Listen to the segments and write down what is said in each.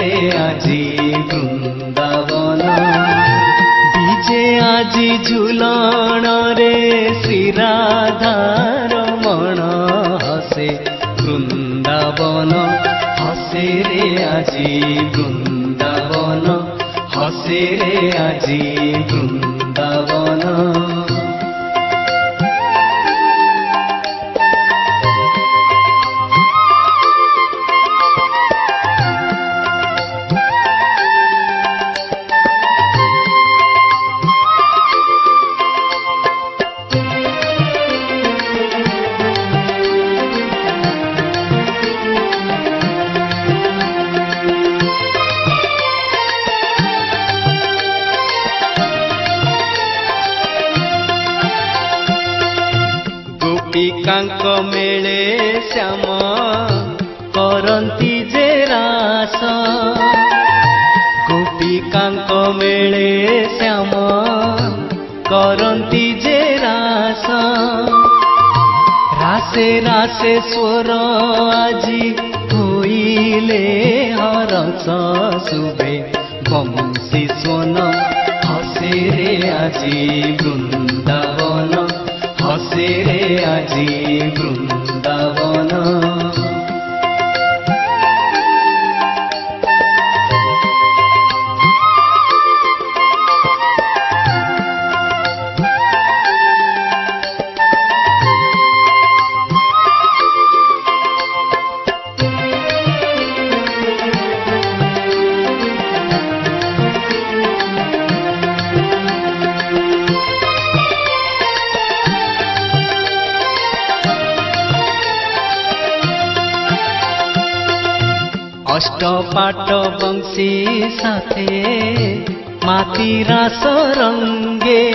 रे আজি বৃন্দাবন বিজে আজি ঝুলণ রে শ্রী রাধা রমণ হসে বৃন্দাবন হসে রে আজি বৃন্দাবন হসে রে আজি বৃন্দাবন। ଗୋପିକାଙ୍କ ମେଳେ ଶ୍ୟାମ କରନ୍ତି ଯେ ରାସ ଗୋପିକାଙ୍କ ମେଳେ ଶ୍ୟାମ କରନ୍ତି ଯେ ରାସ ରାସେ ରାସେ ସ୍ୱର ଆଜି ହୋଇଲେ ହରସ ଶୁଭେ ବଂଶୀ ସ୍ୱନ ହସେ ରେ আজি ବୃନ୍ଦାବନ হসে রে আজি বৃন্দাবন। অষ্টপাট বংশী সাথে মাতি রাস রঙ্গে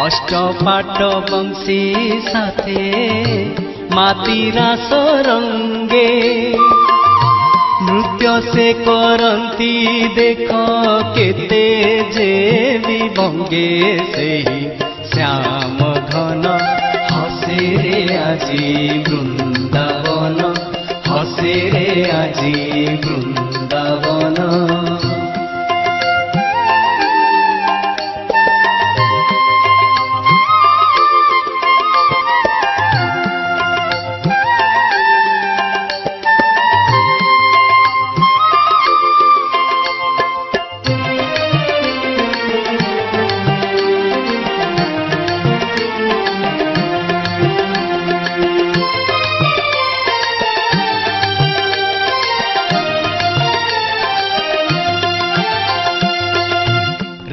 অষ্টপাট বংশী সাথে মাতি রাস রঙ্গে নৃত্য সে করন্তি দেখ কেতে যে বিভঙ্গে সেই শ্যাম ঘন হসে রে আজি বৃন্দাবন হসে রে আজি বৃন্দাবন।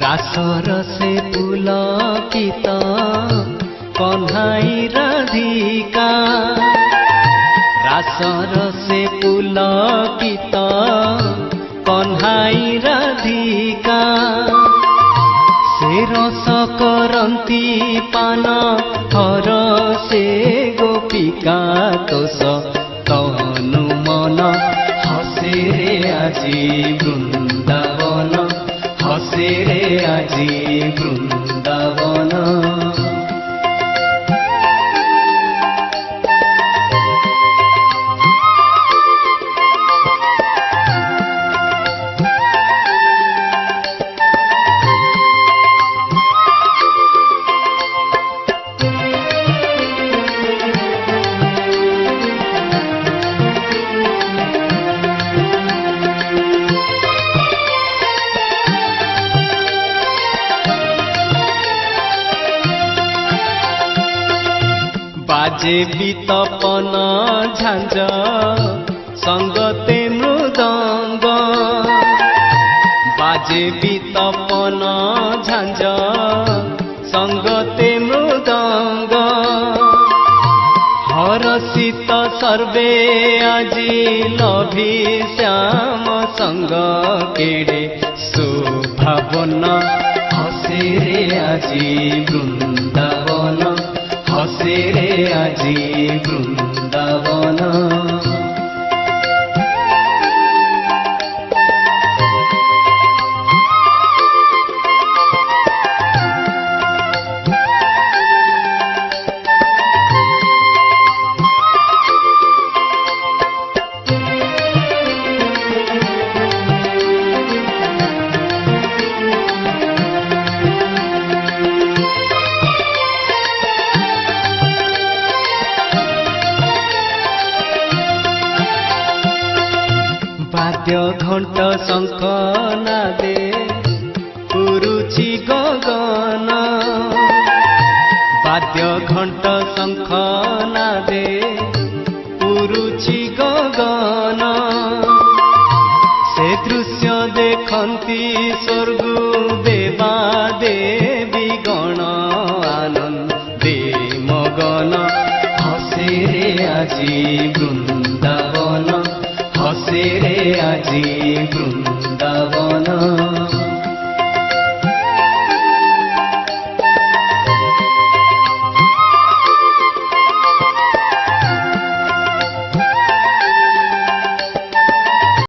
রাসর সে পুলকিত কন্হাই রাধিকা রাসর সে পুলকিত কন্হাই রাধিকা সে রস করন্তি পান হর সে গোপিকা তোষ তনু মন হসে রে আজি বৃন্দাবন হসে রে আজি বৃন্দাবন। বাজে বিতপন ঝাঞ্জ সঙ্গতে মৃদঙ্গ বাজে বিতপন ঝাঞ্জ সঙ্গতে মৃদঙ্গ হরষিত সর্বে আজি লভি শ্যাম সঙ্গ কেড়ে শোভাবন হসে রে আজি বৃন্দাবন হসে রে আজি বৃন্দাবন। घंट शंख नादे पुरुछि गगन वाद्य घंट शंख नादे पुरुछि गगन से दृश्य देखंती स्वर्ग देवा देवी गण आनंदे मगन हसे रे आजी वृंदावन हसे रे आजी वृंदावन।